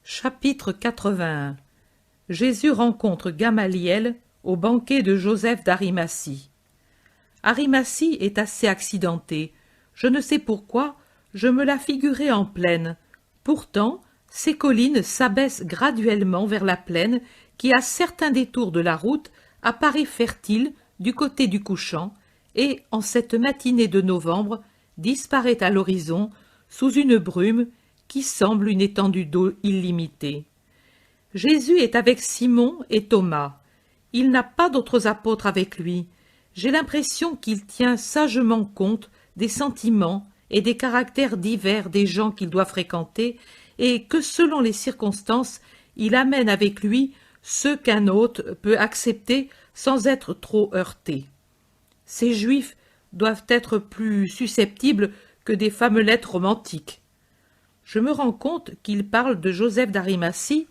Chapitre 81. Jésus rencontre Gamaliel au banquet de Joseph d'Arimathie. Arimathie est assez accidentée. Je ne sais pourquoi, je me la figurais en plaine. Pourtant, ces collines s'abaissent graduellement vers la plaine qui, à certains détours de la route, apparaît fertile du côté du couchant et, en cette matinée de novembre, disparaît à l'horizon sous une brume qui semble une étendue d'eau illimitée. Jésus est avec Simon et Thomas. Il n'a pas d'autres apôtres avec lui. J'ai l'impression qu'il tient sagement compte des sentiments et des caractères divers des gens qu'il doit fréquenter et que, selon les circonstances, il amène avec lui ceux qu'un hôte peut accepter sans être trop heurté. Ces Juifs doivent être plus susceptibles que des fameulettes romantiques. Je me rends compte qu'il parle de Joseph d'Arimathie,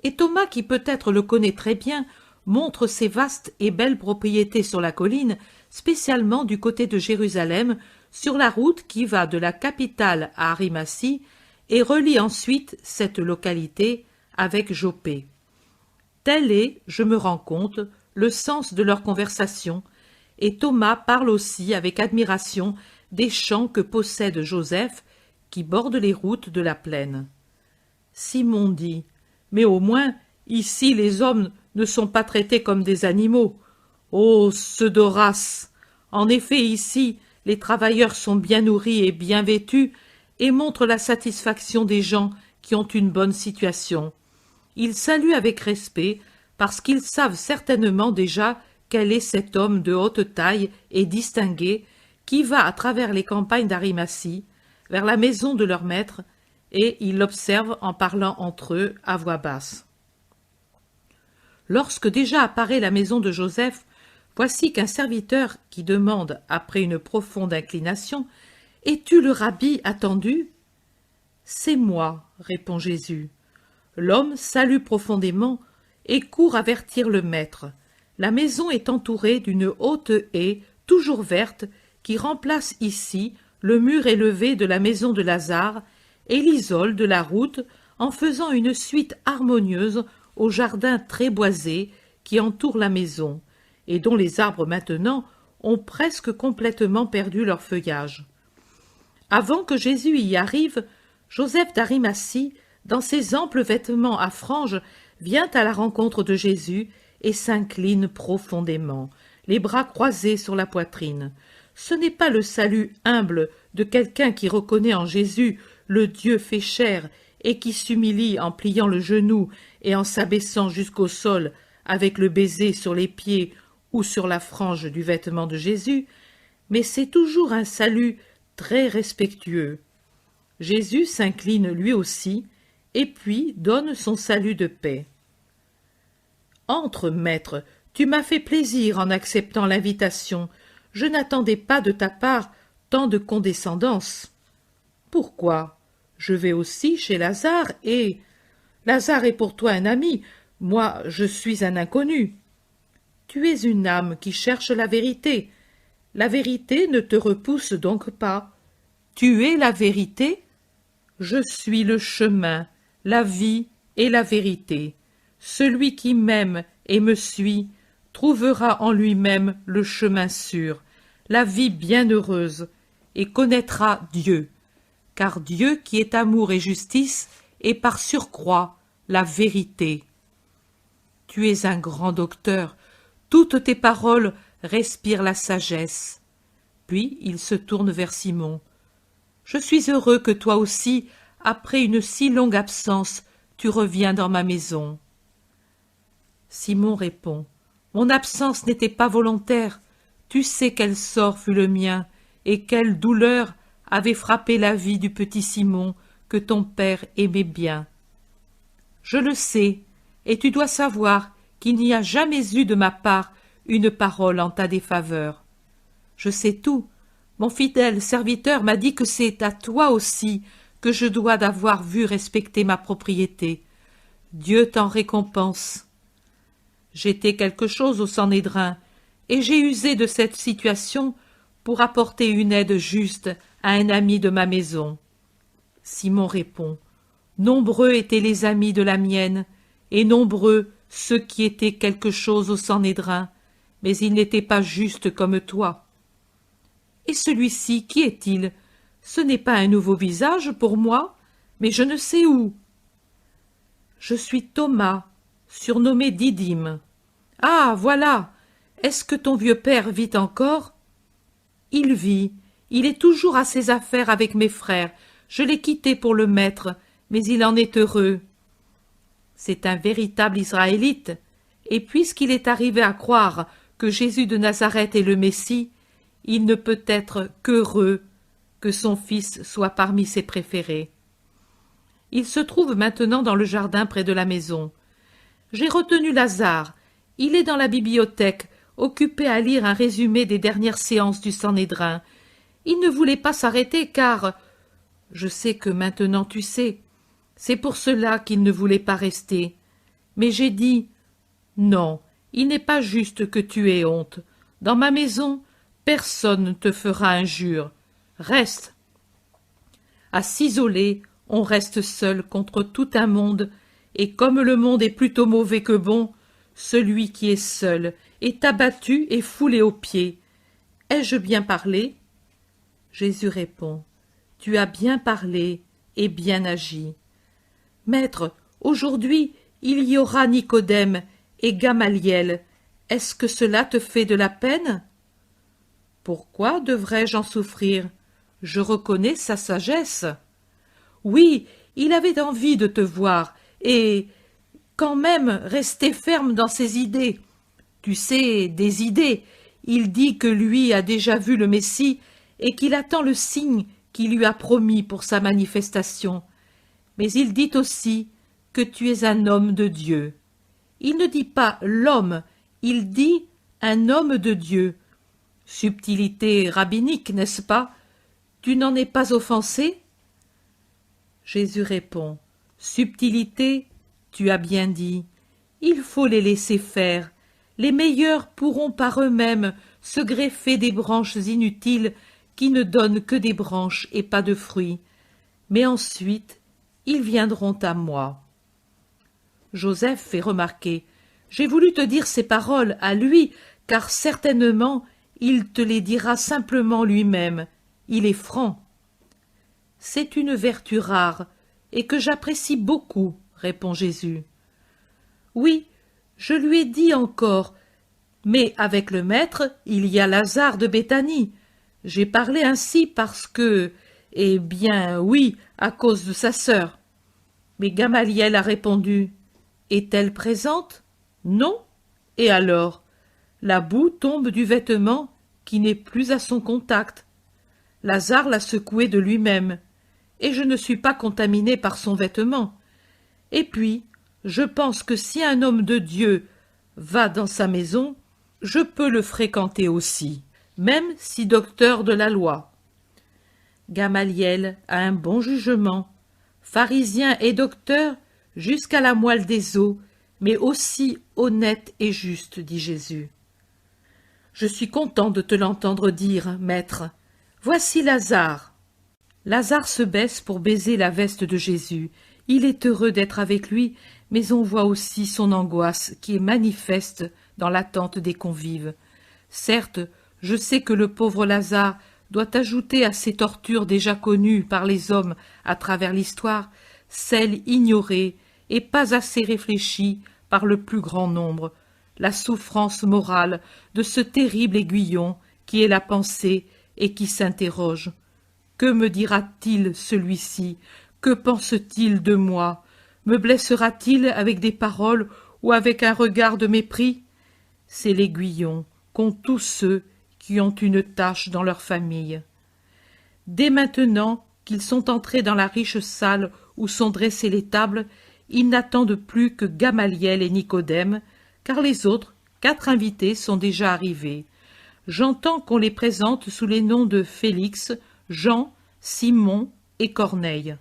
et Thomas, qui peut-être le connaît très bien, montre ses vastes et belles propriétés sur la colline, spécialement du côté de Jérusalem, sur la route qui va de la capitale à Arimathie et relie ensuite cette localité avec Joppé. Tel est, je me rends compte, le sens de leur conversation, et Thomas parle aussi avec admiration des champs que possède Joseph, qui bordent les routes de la plaine. Simon dit: « Mais au moins, ici les hommes ne sont pas traités comme des animaux. Ô ceux d'Horace! En effet, ici, les travailleurs sont bien nourris et bien vêtus, et montrent la satisfaction des gens qui ont une bonne situation. Ils saluent avec respect, parce qu'ils savent certainement déjà quel est cet homme de haute taille et distingué qui va à travers les campagnes d'Arimathie, vers la maison de leur maître, et ils l'observent en parlant entre eux à voix basse. Lorsque déjà apparaît la maison de Joseph, voici qu'un serviteur qui demande, après une profonde inclination, « Es-tu le rabbi attendu ?» « C'est moi, » répond Jésus. L'homme salue profondément et court avertir le maître. La maison est entourée d'une haute haie, toujours verte, qui remplace ici le mur élevé de la maison de Lazare et l'isole de la route en faisant une suite harmonieuse au jardin très boisé qui entoure la maison et dont les arbres maintenant ont presque complètement perdu leur feuillage. Avant que Jésus y arrive, Joseph d'Arimathie, dans ses amples vêtements à franges, vient à la rencontre de Jésus et s'incline profondément, les bras croisés sur la poitrine. Ce n'est pas le salut humble de quelqu'un qui reconnaît en Jésus le Dieu fait chair et qui s'humilie en pliant le genou et en s'abaissant jusqu'au sol avec le baiser sur les pieds ou sur la frange du vêtement de Jésus, mais c'est toujours un salut très respectueux. Jésus s'incline lui aussi et puis donne son salut de paix. « Entre, maître, tu m'as fait plaisir en acceptant l'invitation. Je n'attendais pas de ta part tant de condescendance. »« Pourquoi ? Je vais aussi chez Lazare et... »« Lazare est pour toi un ami, moi je suis un inconnu. »« Tu es une âme qui cherche la vérité. La vérité ne te repousse donc pas. »« Tu es la vérité ? » ?»« Je suis le chemin, la vie et la vérité. Celui qui m'aime et me suit trouvera en lui-même le chemin sûr, la vie bienheureuse, et connaîtra Dieu, car Dieu qui est amour et justice est par surcroît la vérité. Tu es un grand docteur, toutes tes paroles respirent la sagesse. Puis il se tourne vers Simon. Je suis heureux que toi aussi, après une si longue absence, tu reviens dans ma maison. Simon répond: Mon absence n'était pas volontaire. Tu sais quel sort fut le mien, et quelle douleur avait frappé la vie du petit Simon que ton père aimait bien. Je le sais, et tu dois savoir qu'il n'y a jamais eu de ma part une parole en ta défaveur. Je sais tout. Mon fidèle serviteur m'a dit que c'est à toi aussi que je dois d'avoir vu respecter ma propriété. Dieu t'en récompense. J'étais quelque chose au Sanhédrin, et j'ai usé de cette situation pour apporter une aide juste à un ami de ma maison. Simon répond: Nombreux étaient les amis de la mienne, et nombreux ceux qui étaient quelque chose au Sanhédrin, mais ils n'étaient pas justes comme toi. Et celui-ci, qui est-il? Ce n'est pas un nouveau visage pour moi, mais je ne sais où. Je suis Thomas, surnommé Didyme. Ah, voilà! Est-ce que ton vieux père vit encore? Il vit. Il est toujours à ses affaires avec mes frères. Je l'ai quitté pour le maître, mais il en est heureux. C'est un véritable Israélite, et puisqu'il est arrivé à croire que Jésus de Nazareth est le Messie, il ne peut être qu'heureux que son fils soit parmi ses préférés. Il se trouve maintenant dans le jardin près de la maison. J'ai retenu Lazare. Il est dans la bibliothèque, occupé à lire un résumé des dernières séances du Sanhédrin. Il ne voulait pas s'arrêter car... Je sais que maintenant tu sais. C'est pour cela qu'il ne voulait pas rester. Mais j'ai dit... Non, il n'est pas juste que tu aies honte. Dans ma maison, personne ne te fera injure. Reste. À s'isoler, on reste seul contre tout un monde, et comme le monde est plutôt mauvais que bon, celui qui est seul est abattu et foulé aux pieds. Ai-je bien parlé? Jésus répond, tu as bien parlé et bien agi. Maître, aujourd'hui il y aura Nicodème et Gamaliel. Est-ce que cela te fait de la peine? Pourquoi devrais-je en souffrir? Je reconnais sa sagesse. Oui, il avait envie de te voir, et quand même rester ferme dans ses idées. Tu sais, des idées. Il dit que lui a déjà vu le Messie et qu'il attend le signe qu'il lui a promis pour sa manifestation. Mais il dit aussi que tu es un homme de Dieu. Il ne dit pas l'homme, il dit un homme de Dieu. Subtilité rabbinique, n'est-ce pas? Tu n'en es pas offensé? Jésus répond, subtilité, tu as bien dit. Il faut les laisser faire. Les meilleurs pourront par eux-mêmes se greffer des branches inutiles qui ne donnent que des branches et pas de fruits. Mais ensuite, ils viendront à moi. Joseph fait remarquer, j'ai voulu te dire ces paroles à lui, car certainement il te les dira simplement lui-même. Il est franc. C'est une vertu rare, et que j'apprécie beaucoup, répond Jésus. Oui, je lui ai dit encore, mais avec le maître, il y a Lazare de Béthanie. J'ai parlé ainsi parce que, eh bien, oui, à cause de sa sœur. Mais Gamaliel a répondu, est-elle présente? Non. Et alors? La boue tombe du vêtement qui n'est plus à son contact. Lazare l'a secoué de lui-même, et je ne suis pas contaminé par son vêtement. Et puis, je pense que si un homme de Dieu va dans sa maison, je peux le fréquenter aussi, même si docteur de la loi. Gamaliel a un bon jugement, pharisien et docteur jusqu'à la moelle des os, mais aussi honnête et juste, dit Jésus. Je suis content de te l'entendre dire, maître. Voici Lazare. Lazare se baisse pour baiser la veste de Jésus. Il est heureux d'être avec lui, mais on voit aussi son angoisse qui est manifeste dans l'attente des convives. Certes, je sais que le pauvre Lazare doit ajouter à ces tortures déjà connues par les hommes à travers l'histoire, celles ignorées et pas assez réfléchies par le plus grand nombre, la souffrance morale de ce terrible aiguillon qui est la pensée et qui s'interroge. Que me dira-t-il celui-ci? Que pense-t-il de moi? Me blessera-t-il avec des paroles ou avec un regard de mépris? C'est l'aiguillon qu'ont tous ceux qui ont une tâche dans leur famille. Dès maintenant qu'ils sont entrés dans la riche salle où sont dressées les tables, ils n'attendent plus que Gamaliel et Nicodème, car les autres, 4 invités, sont déjà arrivés. J'entends qu'on les présente sous les noms de Félix, Jean, Simon et Corneille.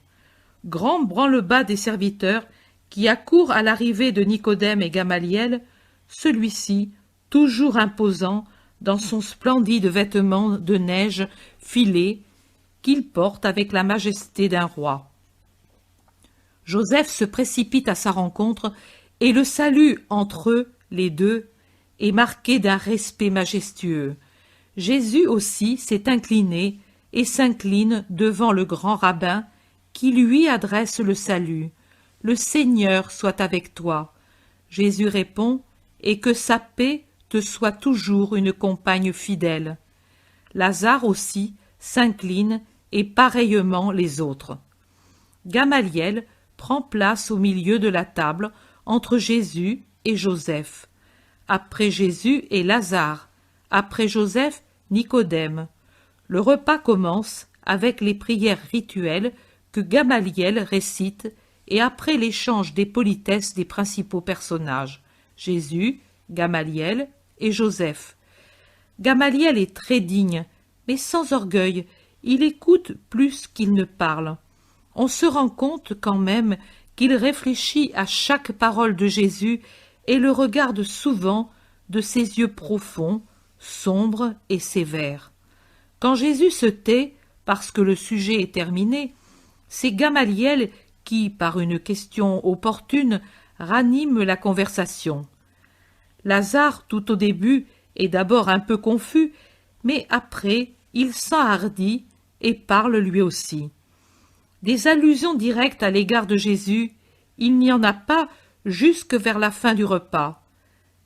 Grand branle-bas des serviteurs qui accourent à l'arrivée de Nicodème et Gamaliel, celui-ci, toujours imposant, dans son splendide vêtement de neige filé, qu'il porte avec la majesté d'un roi. Joseph se précipite à sa rencontre et le salut entre eux, les deux, est marqué d'un respect majestueux. Jésus aussi s'est incliné et s'incline devant le grand rabbin qui lui adresse le salut. « Le Seigneur soit avec toi. » Jésus répond « Et que sa paix te soit toujours une compagne fidèle. » Lazare aussi s'incline et pareillement les autres. Gamaliel prend place au milieu de la table entre Jésus et Joseph. Après Jésus et Lazare, après Joseph, Nicodème. Le repas commence avec les prières rituelles que Gamaliel récite et après l'échange des politesses des principaux personnages, Jésus, Gamaliel et Joseph. Gamaliel est très digne, mais sans orgueil, il écoute plus qu'il ne parle. On se rend compte quand même qu'il réfléchit à chaque parole de Jésus et le regarde souvent de ses yeux profonds, sombres et sévères. Quand Jésus se tait, parce que le sujet est terminé, c'est Gamaliel qui, par une question opportune, ranime la conversation. Lazare, tout au début, est d'abord un peu confus, mais après, il s'enhardit et parle lui aussi. Des allusions directes à l'égard de Jésus, il n'y en a pas jusque vers la fin du repas.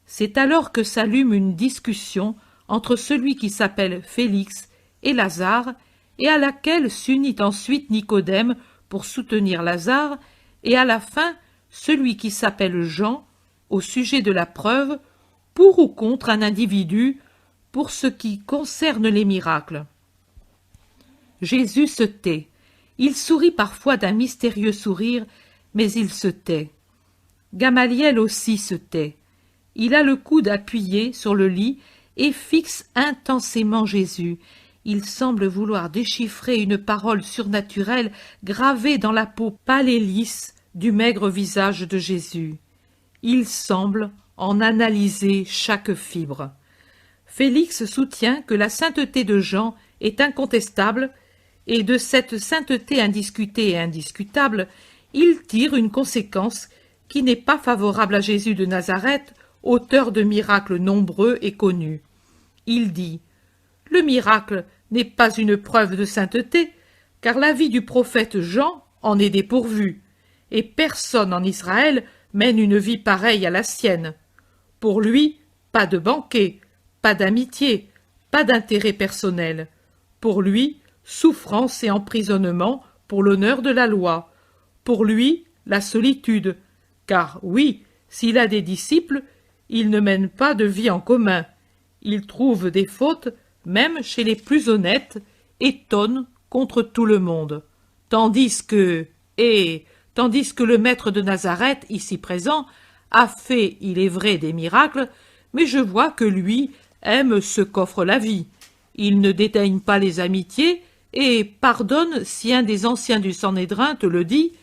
C'est alors que s'allume une discussion entre celui qui s'appelle Félix et Lazare, et à laquelle s'unit ensuite Nicodème pour soutenir Lazare, et à la fin celui qui s'appelle Jean, au sujet de la preuve, pour ou contre un individu, pour ce qui concerne les miracles. Jésus se tait. Il sourit parfois d'un mystérieux sourire, mais il se tait. Gamaliel aussi se tait. Il a le coude appuyé sur le lit et fixe intensément Jésus. Il semble vouloir déchiffrer une parole surnaturelle gravée dans la peau pâle et lisse du maigre visage de Jésus. Il semble en analyser chaque fibre. Félix soutient que la sainteté de Jean est incontestable, et de cette sainteté indiscutée et indiscutable, il tire une conséquence qui n'est pas favorable à Jésus de Nazareth, auteur de miracles nombreux et connus. Il dit « Le miracle n'est pas une preuve de sainteté, car la vie du prophète Jean en est dépourvue, et personne en Israël mène une vie pareille à la sienne. Pour lui, pas de banquet, pas d'amitié, pas d'intérêt personnel. Pour lui, souffrance et emprisonnement pour l'honneur de la loi. Pour lui, la solitude, car oui, s'il a des disciples, il ne mène pas de vie en commun. Il trouve des fautes, même chez les plus honnêtes, et tonne contre tout le monde. Tandis que le maître de Nazareth, ici présent, a fait, il est vrai, des miracles, mais je vois que lui aime ce qu'offre la vie. Il ne dédaigne pas les amitiés, et pardonne si un des anciens du Sanhédrin te le dit,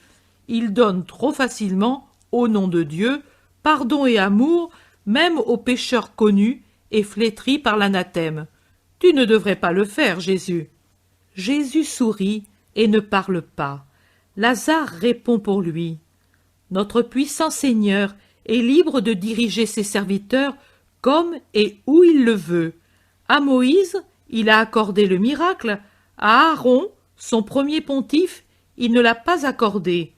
il donne trop facilement, au nom de Dieu, pardon et amour, même aux pécheurs connus et flétris par l'anathème. Tu ne devrais pas le faire, Jésus. Jésus sourit et ne parle pas. Lazare répond pour lui. Notre puissant Seigneur est libre de diriger ses serviteurs comme et où il le veut. À Moïse, il a accordé le miracle. À Aaron, son premier pontife, il ne l'a pas accordé.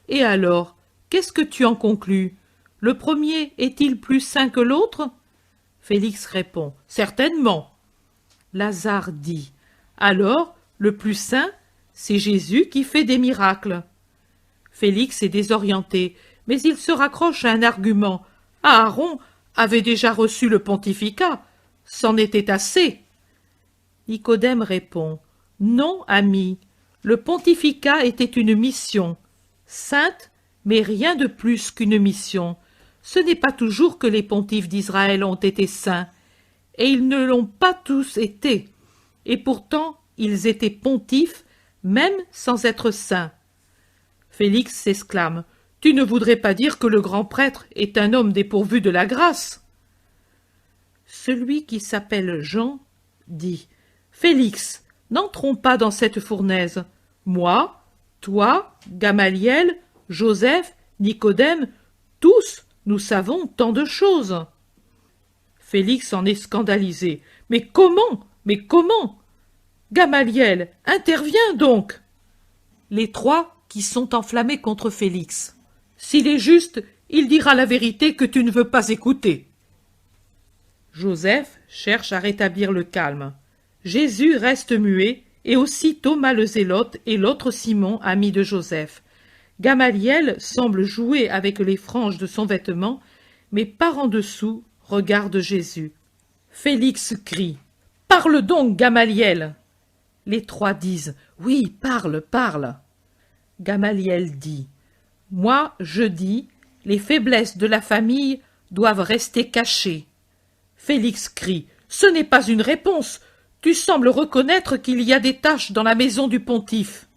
Et alors, qu'est-ce que tu en conclus? Le premier est-il plus saint que l'autre? Félix répond, certainement. Lazare dit, alors, le plus saint, c'est Jésus qui fait des miracles. Félix est désorienté, mais il se raccroche à un argument. Aaron avait déjà reçu le pontificat, c'en était assez. Nicodème répond, non, ami, le pontificat était une mission, sainte, mais rien de plus qu'une mission. Ce n'est pas toujours que les pontifes d'Israël ont été saints, et ils ne l'ont pas tous été, et pourtant ils étaient pontifes, même sans être saints. Félix s'exclame, « Tu ne voudrais pas dire que le grand prêtre est un homme dépourvu de la grâce ?» Celui qui s'appelle Jean dit, « Félix, n'entrons pas dans cette fournaise. Moi, toi, Gamaliel, Joseph, Nicodème, tous, nous savons tant de choses. Félix en est scandalisé. Mais comment? Mais comment? Gamaliel, interviens donc. Les trois qui sont enflammés contre Félix. S'il est juste, il dira la vérité que tu ne veux pas écouter. Joseph cherche à rétablir le calme. Jésus reste muet, et aussi Thomas le Zélote et l'autre Simon, ami de Joseph. Gamaliel semble jouer avec les franges de son vêtement, mais par en dessous regarde Jésus. Félix crie « Parle donc, Gamaliel !» Les trois disent « Oui, parle, parle !» Gamaliel dit « Moi, je dis, les faiblesses de la famille doivent rester cachées. » Félix crie « Ce n'est pas une réponse. Tu sembles reconnaître qu'il y a des taches dans la maison du pontife. »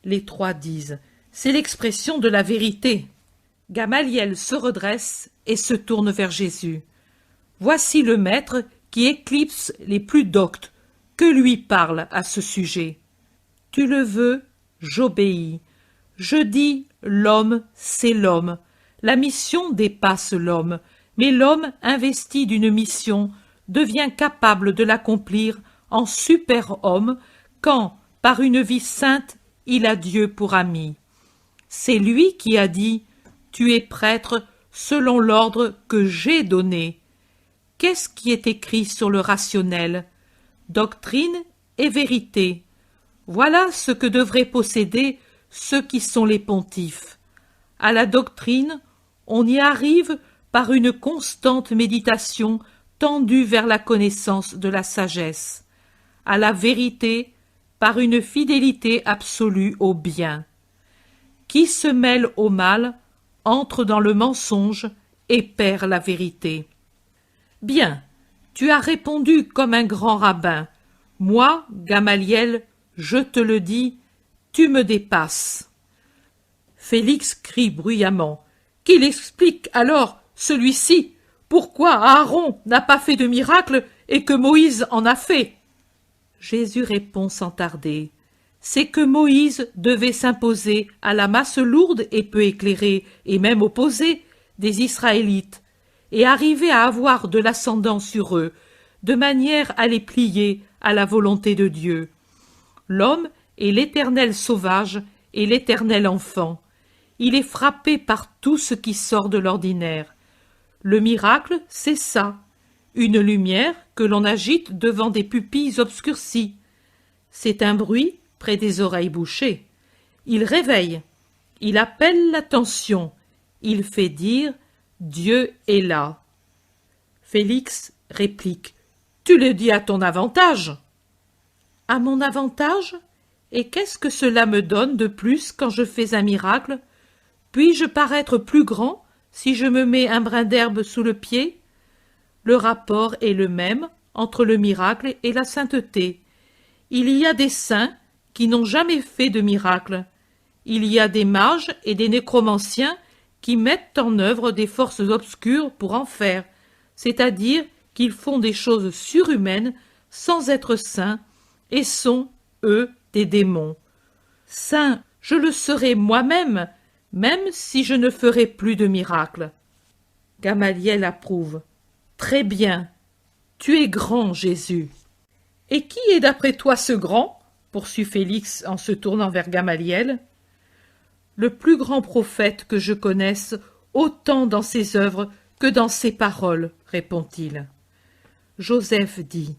Les trois disent « C'est l'expression de la vérité. » Gamaliel se redresse et se tourne vers Jésus. Voici le maître qui éclipse les plus doctes. Que lui parle à ce sujet? Tu le veux, j'obéis. Je dis, l'homme, c'est l'homme. La mission dépasse l'homme, mais l'homme investi d'une mission devient capable de l'accomplir en super-homme quand, par une vie sainte, il a Dieu pour ami. C'est lui qui a dit « Tu es prêtre selon l'ordre que j'ai donné ». Qu'est-ce qui est écrit sur le rationnel? Doctrine et vérité. Voilà ce que devraient posséder ceux qui sont les pontifes. À la doctrine, on y arrive par une constante méditation tendue vers la connaissance de la sagesse. À la vérité, par une fidélité absolue au bien. Qui se mêle au mal entre dans le mensonge et perd la vérité. Bien, tu as répondu comme un grand rabbin. Moi, Gamaliel, je te le dis, tu me dépasses. Félix crie bruyamment. Qu'il explique alors, celui-ci, pourquoi Aaron n'a pas fait de miracle et que Moïse en a fait. Jésus répond sans tarder. C'est que Moïse devait s'imposer à la masse lourde et peu éclairée, et même opposée, des Israélites, et arriver à avoir de l'ascendant sur eux, de manière à les plier à la volonté de Dieu. L'homme est l'éternel sauvage et l'éternel enfant. Il est frappé par tout ce qui sort de l'ordinaire. Le miracle, c'est ça, une lumière que l'on agite devant des pupilles obscurcies. C'est un bruit près des oreilles bouchées. Il réveille, il appelle l'attention, il fait dire « Dieu est là ». Félix réplique « Tu le dis à ton avantage ». « À mon avantage? Et qu'est-ce que cela me donne de plus quand je fais un miracle? Puis-je paraître plus grand si je me mets un brin d'herbe sous le pied? Le rapport est le même entre le miracle et la sainteté. Il y a des saints qui n'ont jamais fait de miracle. Il y a des mages et des nécromanciens qui mettent en œuvre des forces obscures pour en faire, c'est-à-dire qu'ils font des choses surhumaines sans être saints et sont, eux, des démons. Saint, je le serai moi-même, même si je ne ferai plus de miracles. Gamaliel approuve. Très bien. Tu es grand, Jésus. Et qui est d'après toi ce grand? Poursuit Félix en se tournant vers Gamaliel. Le plus grand prophète que je connaisse, autant dans ses œuvres que dans ses paroles, répond-il. Joseph dit.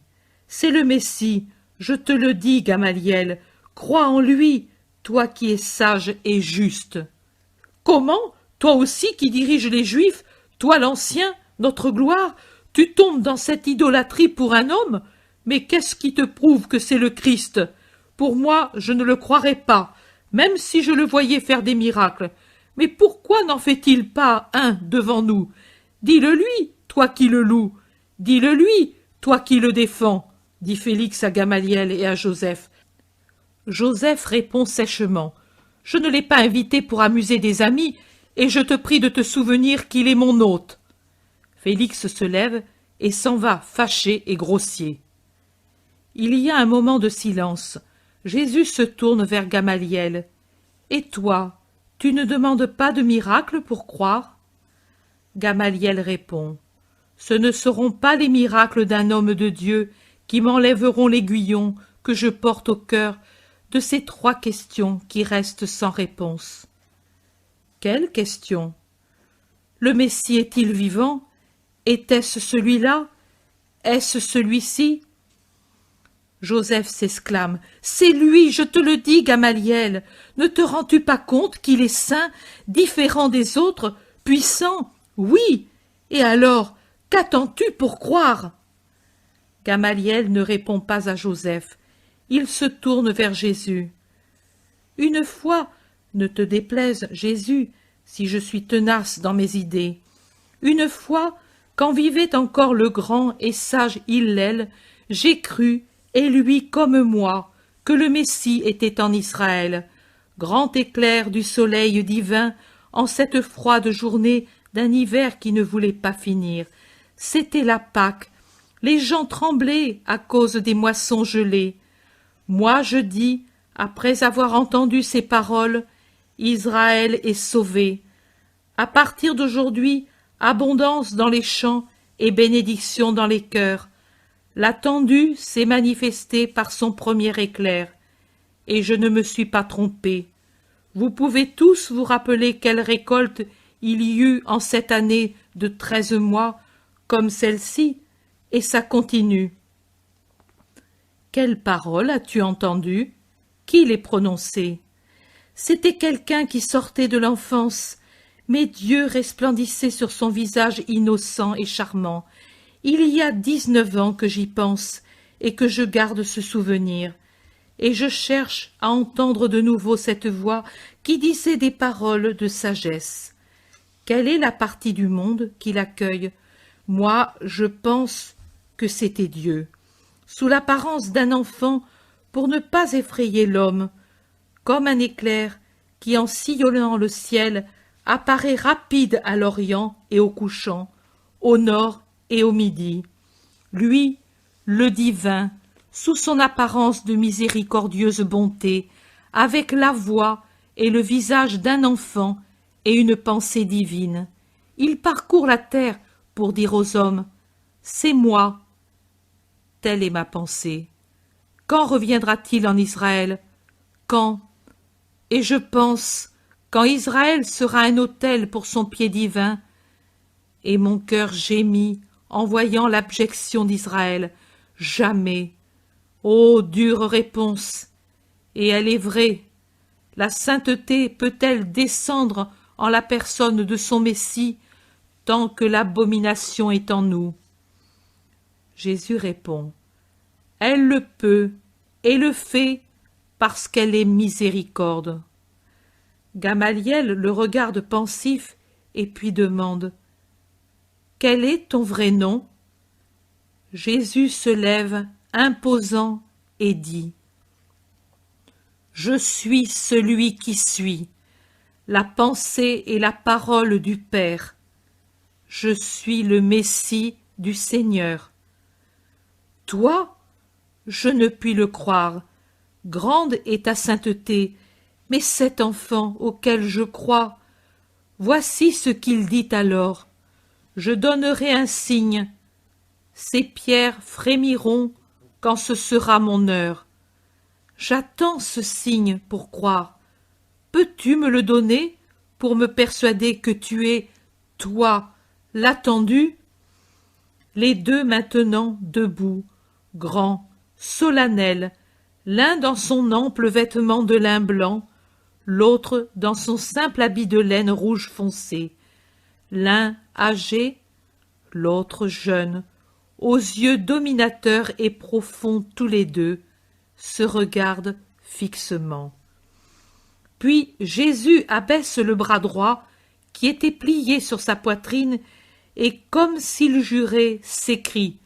C'est le Messie, je te le dis, Gamaliel, crois en lui, toi qui es sage et juste. Comment? Toi aussi qui diriges les Juifs, toi l'Ancien, notre gloire, tu tombes dans cette idolâtrie pour un homme? Mais qu'est-ce qui te prouve que c'est le Christ? Pour moi, je ne le croirais pas, même si je le voyais faire des miracles. Mais pourquoi n'en fait-il pas un devant nous? Dis-le lui, toi qui le loues. Dis-le lui, toi qui le défends, dit Félix à Gamaliel et à Joseph. Joseph répond sèchement. Je ne l'ai pas invité pour amuser des amis, et je te prie de te souvenir qu'il est mon hôte. Félix se lève et s'en va fâché et grossier. Il y a un moment de silence. Jésus se tourne vers Gamaliel. « Et toi, Tu ne demandes pas de miracle pour croire? Gamaliel répond: Ce ne seront pas les miracles d'un homme de Dieu qui m'enlèveront l'aiguillon que je porte au cœur de ces 3 questions qui restent sans réponse. Quelles questions? Le Messie est-il vivant? Était-ce celui-là? Est-ce celui-ci? Joseph s'exclame: C'est lui, je te le dis, Gamaliel. Ne te rends-tu pas compte qu'il est saint, différent des autres, puissant? Oui. Et alors, qu'attends-tu pour croire? Gamaliel ne répond pas à Joseph. Il se tourne vers Jésus. Une fois, ne te déplaise, Jésus, si je suis tenace dans mes idées. Une fois, quand vivait encore le grand et sage Hillel, j'ai cru, et lui comme moi, que le Messie était en Israël. Grand éclair du soleil divin, en cette froide journée d'un hiver qui ne voulait pas finir. C'était la Pâque. Les gens tremblaient à cause des moissons gelées. Moi, je dis, après avoir entendu ces paroles, Israël est sauvé. À partir d'aujourd'hui, abondance dans les champs et bénédiction dans les cœurs. L'attendu s'est manifesté par son premier éclair, et je ne me suis pas trompé. Vous pouvez tous vous rappeler quelle récolte il y eut en cette année de 13 mois, comme celle-ci, et ça continue. Quelles paroles as-tu entendues? Qui les prononçait? C'était quelqu'un qui sortait de l'enfance, mais Dieu resplendissait sur son visage innocent et charmant. Il y a 19 ans que j'y pense, et que je garde ce souvenir, et je cherche à entendre de nouveau cette voix qui disait des paroles de sagesse. Quelle est la partie du monde qui l'accueille? Moi, je pense que c'était Dieu, sous l'apparence d'un enfant, pour ne pas effrayer l'homme, comme un éclair qui, en sillonnant le ciel, apparaît rapide à l'Orient et au couchant, au nord et au midi. Lui, le divin, sous son apparence de miséricordieuse bonté, avec la voix et le visage d'un enfant et une pensée divine, il parcourt la terre pour dire aux hommes: C'est moi. Telle est ma pensée. Quand reviendra-t-il en Israël? Quand? Et je pense, quand Israël sera un autel pour son pied divin, et mon cœur gémit en voyant l'abjection d'Israël. Jamais. Ô dure réponse! Et elle est vraie. La sainteté peut-elle descendre en la personne de son Messie tant que l'abomination est en nous? Jésus répond: Elle le peut et le fait parce qu'elle est miséricorde. Gamaliel le regarde pensif et puis demande: Quel est ton vrai nom? Jésus se lève, imposant, et dit: Je suis celui qui suis, la pensée et la parole du Père. Je suis le Messie du Seigneur. Toi, je ne puis le croire. Grande est ta sainteté, mais cet enfant auquel je crois, voici ce qu'il dit alors: Je donnerai un signe. Ces pierres frémiront quand ce sera mon heure. J'attends ce signe pour croire. Peux-tu me le donner pour me persuader que tu es, toi, l'attendu? Les deux maintenant debout, grands, solennels, l'un dans son ample vêtement de lin blanc, l'autre dans son simple habit de laine rouge foncé, l'un âgé, l'autre jeune, aux yeux dominateurs et profonds tous les deux, se regardent fixement. Puis Jésus abaisse le bras droit, qui était plié sur sa poitrine, et comme s'il jurait, s'écrie: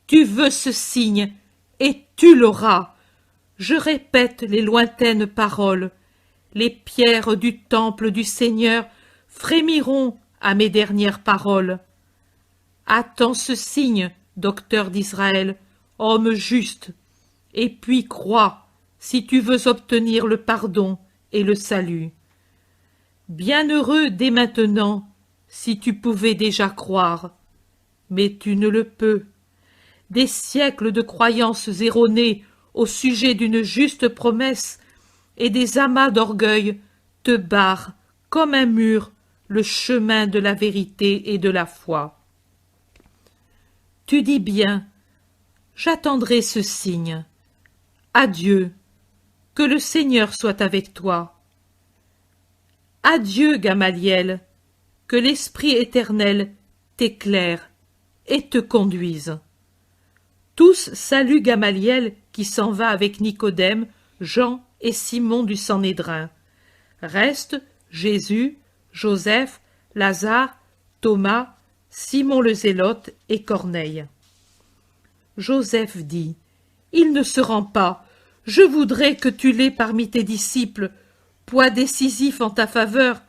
Tu veux ce signe, et tu l'auras. Je répète les lointaines paroles. Les pierres du temple du Seigneur frémiront à mes dernières paroles. Attends ce signe, docteur d'Israël, homme juste, et puis crois, si tu veux obtenir le pardon et le salut. Bienheureux dès maintenant, si tu pouvais déjà croire. Mais tu ne le peux. Des siècles de croyances erronées au sujet d'une juste promesse et des amas d'orgueil te barrent, comme un mur, le chemin de la vérité et de la foi. Tu dis bien, j'attendrai ce signe. Adieu, que le Seigneur soit avec toi. Adieu, Gamaliel, que l'Esprit éternel t'éclaire et te conduise. Tous saluent Gamaliel qui s'en va avec Nicodème, Jean et Simon du Sanhédrin. Restent Jésus, Joseph, Lazare, Thomas, Simon le Zélote et Corneille. Joseph dit, « Il ne se rend pas. Je voudrais que tu l'aies parmi tes disciples, poids décisif en ta faveur,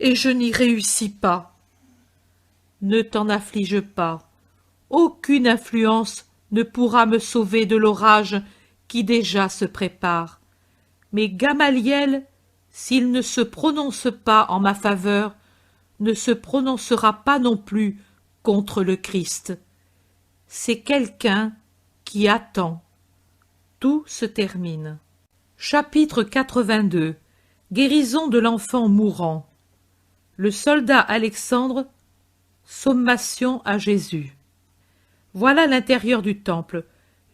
et je n'y réussis pas. » Ne t'en afflige pas. Aucune influence ne pourra me sauver de l'orage qui déjà se prépare. Mais Gamaliel, s'il ne se prononce pas en ma faveur, ne se prononcera pas non plus contre le Christ. C'est quelqu'un qui attend. Tout se termine. Chapitre 82. Guérison de l'enfant mourant. Le soldat Alexandre, sommation à Jésus. Voilà l'intérieur du temple.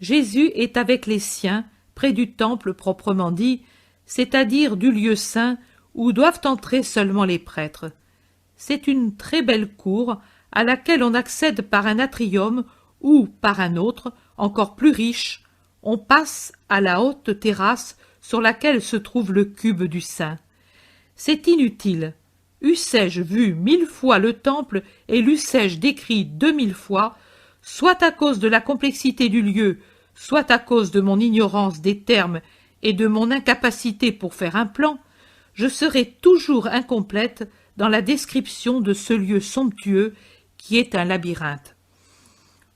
Jésus est avec les siens, près du temple proprement dit, c'est-à-dire du lieu saint où doivent entrer seulement les prêtres. C'est une très belle cour à laquelle on accède par un atrium ou par un autre, encore plus riche, on passe à la haute terrasse sur laquelle se trouve le cube du saint. C'est inutile. Eussé-je vu 1000 fois le temple et l'eussé-je décrit 2000 fois, soit à cause de la complexité du lieu, soit à cause de mon ignorance des termes et de mon incapacité pour faire un plan, je serais toujours incomplète dans la description de ce lieu somptueux qui est un labyrinthe.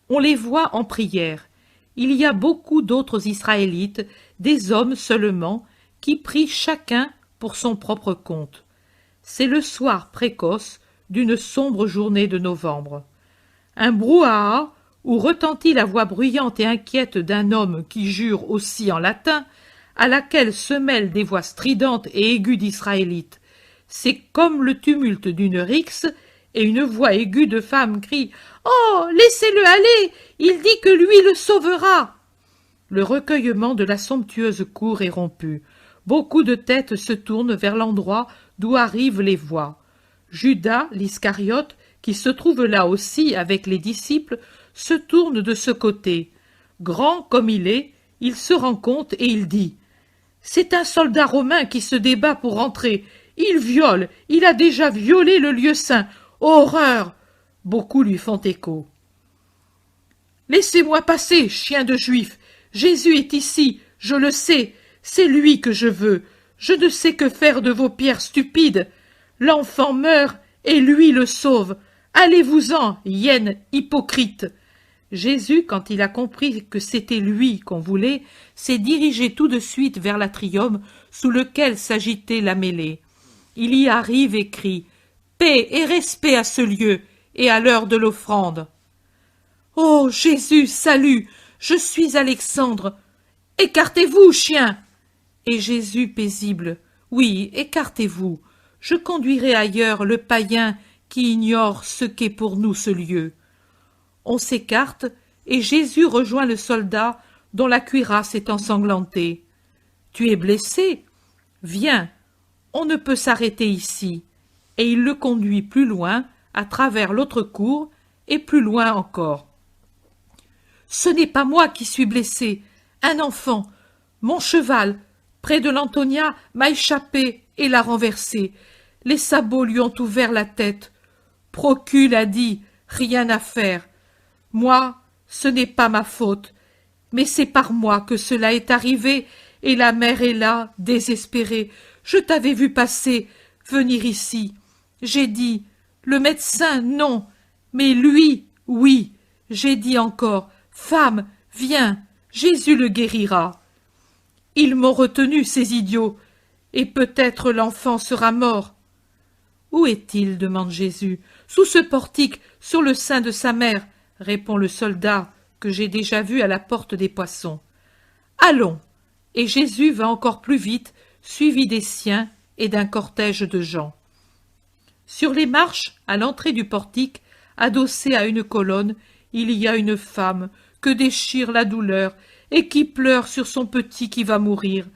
On les voit en prière. Il y a beaucoup d'autres Israélites, des hommes seulement, qui prient chacun pour son propre compte. C'est le soir précoce d'une sombre journée de novembre. Un brouhaha, où retentit la voix bruyante et inquiète d'un homme qui jure aussi en latin, à laquelle se mêlent des voix stridentes et aiguës d'Israélites. C'est comme le tumulte d'une rixe, et une voix aiguë de femme crie « Oh, laissez-le aller, il dit que lui le sauvera !» Le recueillement de la somptueuse cour est rompu. Beaucoup de têtes se tournent vers l'endroit d'où arrivent les voix. Judas l'Iscariote, qui se trouve là aussi avec les disciples, se tourne de ce côté. Grand comme il se rend compte et il dit « C'est un soldat romain qui se débat pour entrer. Il a déjà violé le lieu saint. Horreur !» Beaucoup lui font écho. « Laissez-moi passer, chien de juif. Jésus est ici, je le sais. C'est lui que je veux. Je ne sais que faire de vos pierres stupides. L'enfant meurt et lui le sauve. Allez-vous-en, hyène hypocrite !» Jésus, quand il a compris que c'était lui qu'on voulait, s'est dirigé tout de suite vers l'atrium sous lequel s'agitait la mêlée. Il y arrive et crie « Paix et respect à ce lieu et à l'heure de l'offrande !»« Oh, Jésus, salut, je suis Alexandre. Écartez-vous, chien !» Et Jésus paisible « Oui, écartez-vous. Je conduirai ailleurs le païen qui ignore ce qu'est pour nous ce lieu. » On s'écarte, et Jésus rejoint le soldat dont la cuirasse est ensanglantée. « Tu es blessé ? Viens, on ne peut s'arrêter ici. » Et il le conduit plus loin, à travers l'autre cour, et plus loin encore. « Ce n'est pas moi qui suis blessé, un enfant. Mon cheval, près de l'Antonia, m'a échappé et l'a renversé. Les sabots lui ont ouvert la tête. Procule a dit, rien à faire. Moi, ce n'est pas ma faute, mais c'est par moi que cela est arrivé, et la mère est là, désespérée. Je t'avais vu passer, venir ici. J'ai dit, le médecin, non, mais lui, oui. J'ai dit encore, femme, viens, Jésus le guérira. Ils m'ont retenu, ces idiots, et peut-être l'enfant sera mort. Où est-il demande Jésus. Sous ce portique, sur le sein de sa mère, répond le soldat que j'ai déjà vu à la porte des poissons. Allons. Et Jésus va encore plus vite, suivi des siens et d'un cortège de gens. Sur les marches, à l'entrée du portique, adossée à une colonne, il y a une femme que déchire la douleur et qui pleure sur son petit qui va mourir.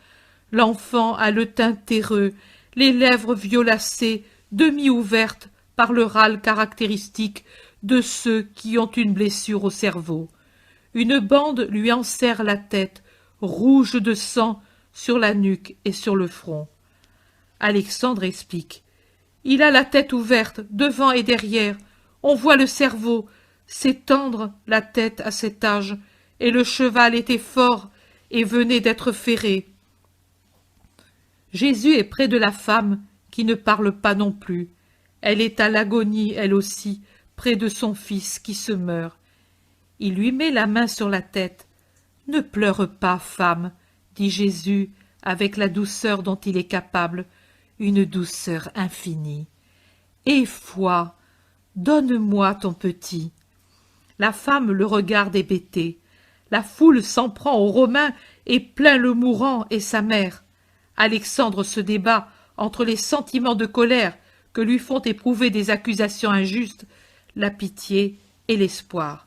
L'enfant a le teint terreux, les lèvres violacées, demi-ouvertes par le râle caractéristique de ceux qui ont une blessure au cerveau. Une bande lui enserre la tête, rouge de sang, sur la nuque et sur le front. Alexandre explique. Il a la tête ouverte, devant et derrière. On voit le cerveau. C'est tendre, la tête, à cet âge, et le cheval était fort et venait d'être ferré. Jésus est près de la femme, qui ne parle pas non plus. Elle est à l'agonie, elle aussi, près de son fils qui se meurt. Il lui met la main sur la tête. « Ne pleure pas, femme, » dit Jésus, avec la douceur dont il est capable, une douceur infinie. « Aie foi, donne-moi ton petit. » La femme le regarde hébétée. La foule s'en prend aux Romains et plaint le mourant et sa mère. Alexandre se débat entre les sentiments de colère que lui font éprouver des accusations injustes, la pitié et l'espoir.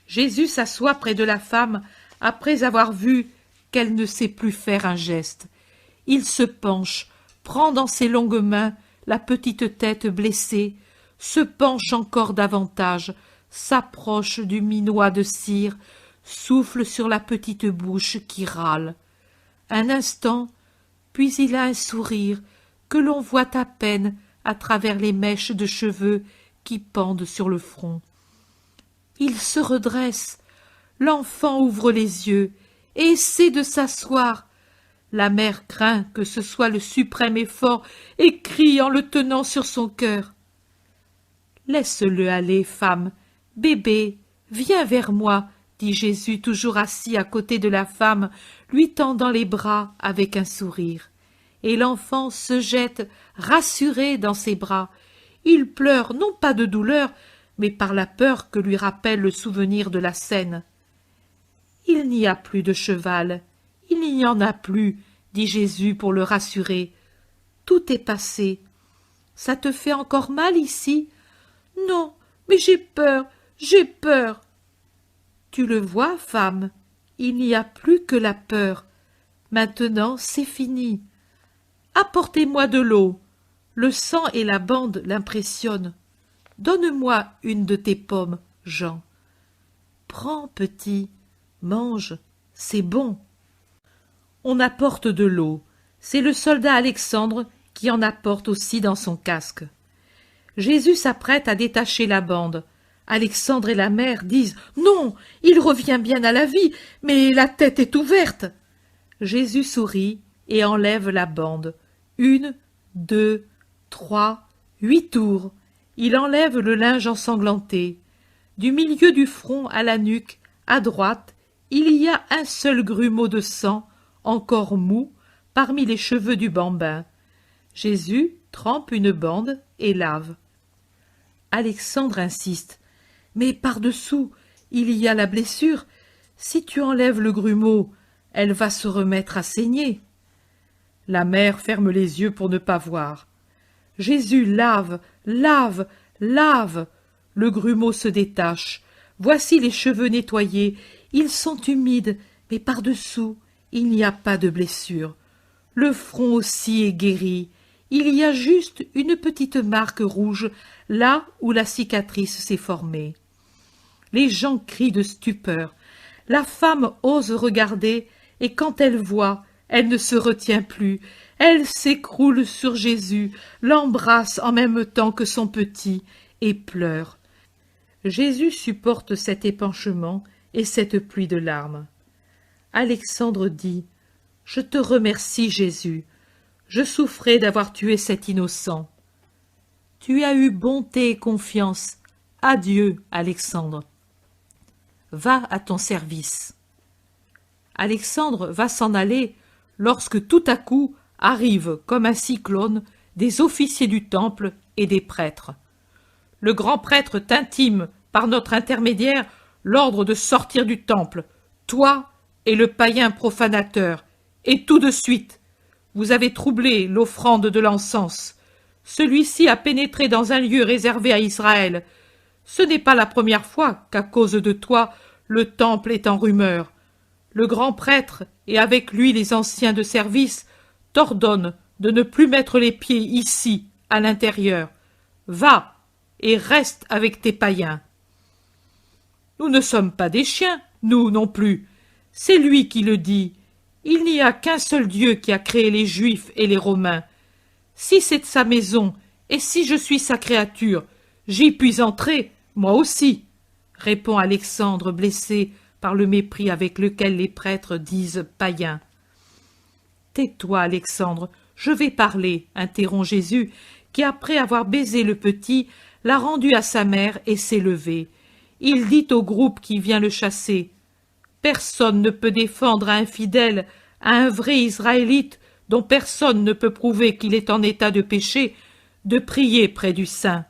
Jésus s'assoit près de la femme après avoir vu qu'elle ne sait plus faire un geste. Il se penche, prend dans ses longues mains la petite tête blessée, se penche encore davantage, s'approche du minois de cire, souffle sur la petite bouche qui râle. Un instant, puis il a un sourire que l'on voit à peine à travers les mèches de cheveux qui pendent sur le front. Il se redresse, l'enfant ouvre les yeux et essaie de s'asseoir. La mère craint que ce soit le suprême effort et crie en le tenant sur son cœur. « Laisse-le aller, femme. Bébé, viens vers moi, » dit Jésus, toujours assis à côté de la femme, lui tendant les bras avec un sourire. Et l'enfant se jette, rassuré, dans ses bras. Il pleure, non pas de douleur, mais par la peur que lui rappelle le souvenir de la scène. « Il n'y a plus de cheval, il n'y en a plus, » dit Jésus pour le rassurer. « Tout est passé. Ça te fait encore mal ici ? » ?»« Non, mais j'ai peur, j'ai peur. » »« Tu le vois, femme, il n'y a plus que la peur. Maintenant, c'est fini. Apportez-moi de l'eau. Le sang et la bande l'impressionnent. Donne-moi une de tes pommes, Jean. Prends, petit, mange, c'est bon. » On apporte de l'eau. C'est le soldat Alexandre qui en apporte aussi dans son casque. Jésus s'apprête à détacher la bande. Alexandre et la mère disent « Non, il revient bien à la vie, mais la tête est ouverte. » Jésus sourit et enlève la bande. 1, 2, 3, 8 tours. Il enlève le linge ensanglanté. Du milieu du front à la nuque, à droite, il y a un seul grumeau de sang, encore mou, parmi les cheveux du bambin. Jésus trempe une bande et lave. Alexandre insiste. « Mais par-dessous, il y a la blessure. Si tu enlèves le grumeau, elle va se remettre à saigner. » La mère ferme les yeux pour ne pas voir. Jésus lave, lave, lave. Le grumeau se détache. Voici les cheveux nettoyés. Ils sont humides, mais par-dessous, il n'y a pas de blessure. Le front aussi est guéri. Il y a juste une petite marque rouge, là où la cicatrice s'est formée. Les gens crient de stupeur. La femme ose regarder, et quand elle voit, elle ne se retient plus. Elle s'écroule sur Jésus, l'embrasse en même temps que son petit, et pleure. Jésus supporte cet épanchement et cette pluie de larmes. Alexandre dit « Je te remercie, Jésus. Je souffrais d'avoir tué cet innocent. » Tu as eu bonté et confiance. Adieu, Alexandre. Va à ton service. Alexandre va s'en aller lorsque tout à coup arrive, comme un cyclone, des officiers du temple et des prêtres. Le grand prêtre t'intime, par notre intermédiaire, l'ordre de sortir du temple, toi et le païen profanateur, et tout de suite. Vous avez troublé l'offrande de l'encens. Celui-ci a pénétré dans un lieu réservé à Israël. Ce n'est pas la première fois qu'à cause de toi, le temple est en rumeur. Le grand prêtre, et avec lui les anciens de service, t'ordonnent de ne plus mettre les pieds ici, à l'intérieur. Va, et reste avec tes païens. Nous ne sommes pas des chiens, nous non plus. C'est lui qui le dit. Il n'y a qu'un seul Dieu qui a créé les Juifs et les Romains. Si c'est sa maison, et si je suis sa créature, j'y puis entrer, moi aussi, répond Alexandre, blessé par le mépris avec lequel les prêtres disent païens. Tais-toi, Alexandre, je vais parler, interrompt Jésus, qui, après avoir baisé le petit, l'a rendu à sa mère et s'est levé. Il dit au groupe qui vient le chasser. Personne ne peut défendre un infidèle, à un vrai Israélite, dont personne ne peut prouver qu'il est en état de péché, de prier près du Saint.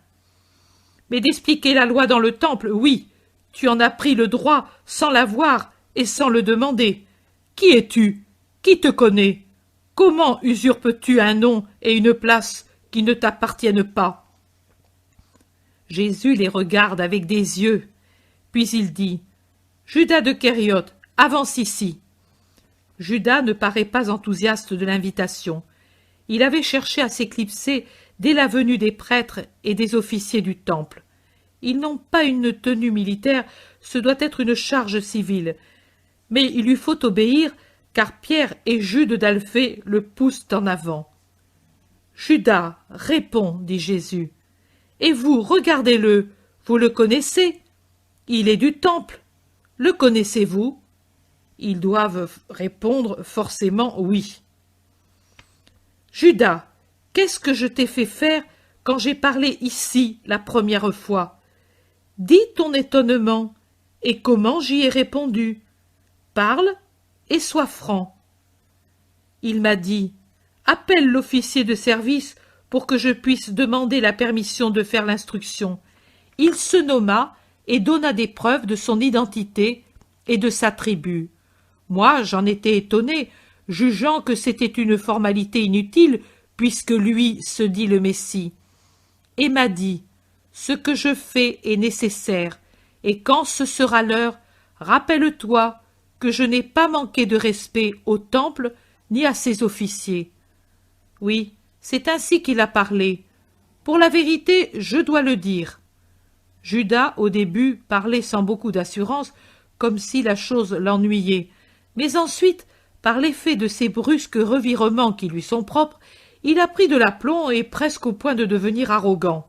Mais d'expliquer la loi dans le temple, oui, tu en as pris le droit sans l'avoir et sans le demander. Qui es-tu? Qui te connaît? Comment usurpes-tu un nom et une place qui ne t'appartiennent pas? Jésus les regarde avec des yeux, puis il dit « Judas de Kériote, avance ici !» Judas ne paraît pas enthousiaste de l'invitation. Il avait cherché à s'éclipser dès la venue des prêtres et des officiers du temple. Ils n'ont pas une tenue militaire, ce doit être une charge civile. Mais il lui faut obéir, car Pierre et Jude d'Alphée le poussent en avant. « Judas, réponds, dit Jésus. Et vous, regardez-le, vous le connaissez? Il est du temple. Le connaissez-vous? Ils doivent répondre forcément oui. Judas, qu'est-ce que je t'ai fait faire quand j'ai parlé ici la première fois? Dis ton étonnement, et comment j'y ai répondu. Parle et sois franc. Il m'a dit, appelle l'officier de service pour que je puisse demander la permission de faire l'instruction. Il se nomma et donna des preuves de son identité et de sa tribu. Moi, j'en étais étonné, jugeant que c'était une formalité inutile, puisque lui se dit le Messie. Et m'a dit, ce que je fais est nécessaire, et quand ce sera l'heure, rappelle-toi que je n'ai pas manqué de respect au temple ni à ses officiers. Oui, c'est ainsi qu'il a parlé. Pour la vérité, je dois le dire. Judas, au début, parlait sans beaucoup d'assurance, comme si la chose l'ennuyait. Mais ensuite, par l'effet de ces brusques revirements qui lui sont propres, il a pris de l'aplomb et presque au point de devenir arrogant.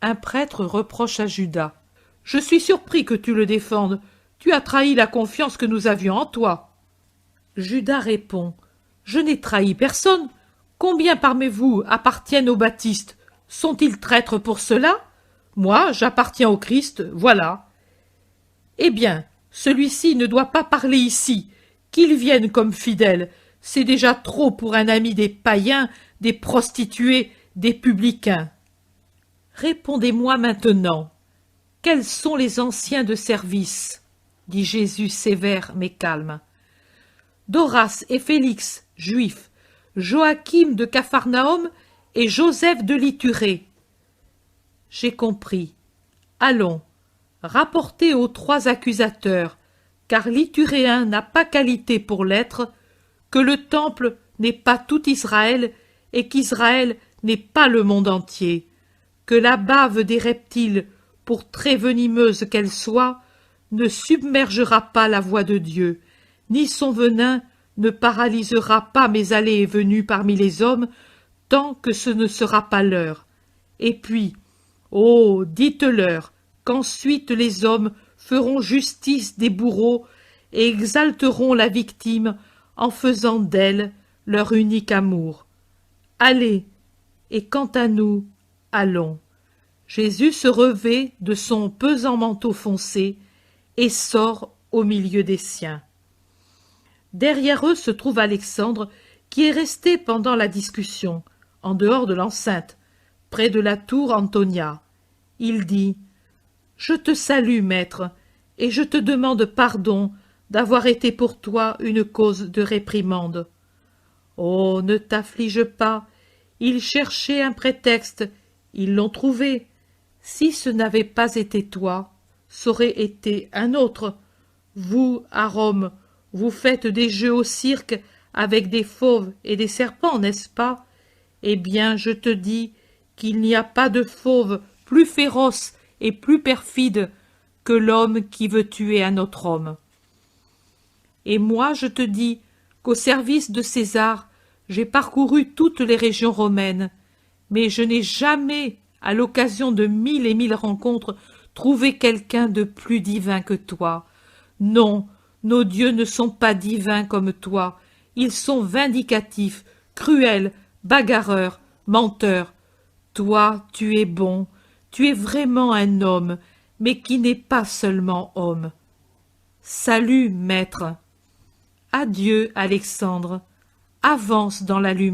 Un prêtre reproche à Judas. « Je suis surpris que tu le défendes. Tu as trahi la confiance que nous avions en toi. » Judas répond. « Je n'ai trahi personne. Combien parmi vous appartiennent aux baptistes? Sont-ils traîtres pour cela? Moi, j'appartiens au Christ, voilà. » Eh bien, celui-ci ne doit pas parler ici. Qu'il vienne comme fidèle. C'est déjà trop pour un ami des païens, des prostituées, des publicains. Répondez-moi maintenant. Quels sont les anciens de service? Dit Jésus sévère mais calme. Doras et Félix, juifs, Joachim de Capharnaüm et Joseph de l'Ithurée. J'ai compris. Allons, rapportez aux trois accusateurs, car l'Ithuréen n'a pas qualité pour l'être, que le temple n'est pas tout Israël et qu'Israël n'est pas le monde entier, que la bave des reptiles, pour très venimeuse qu'elle soit, ne submergera pas la voix de Dieu, ni son venin ne paralysera pas mes allées et venues parmi les hommes, tant que ce ne sera pas l'heure. Et puis, oh, dites-leur qu'ensuite les hommes feront justice des bourreaux et exalteront la victime en faisant d'elle leur unique amour. Allez, et quant à nous, allons. Jésus se revêt de son pesant manteau foncé et sort au milieu des siens. Derrière eux se trouve Alexandre, qui est resté pendant la discussion. en dehors de l'enceinte, près de la tour Antonia. Il dit « Je te salue, maître, et je te demande pardon d'avoir été pour toi une cause de réprimande. Oh, ne t'afflige pas, ils cherchaient un prétexte, ils l'ont trouvé. Si ce n'avait pas été toi, c'aurait été un autre. Vous, à Rome, vous faites des jeux au cirque avec des fauves et des serpents, n'est-ce pas? Eh bien, je te dis qu'il n'y a pas de fauve plus féroce et plus perfide que l'homme qui veut tuer un autre homme. Et moi, je te dis qu'au service de César, j'ai parcouru toutes les régions romaines, mais je n'ai jamais, à l'occasion de 1000 et 1000 rencontres, trouvé quelqu'un de plus divin que toi. Non, nos dieux ne sont pas divins comme toi, ils sont vindicatifs, cruels, bagarreurs, menteurs. Toi, tu es bon, tu es vraiment un homme, mais qui n'est pas seulement homme. Salut, maître. Adieu, Alexandre. Avance dans la lumière.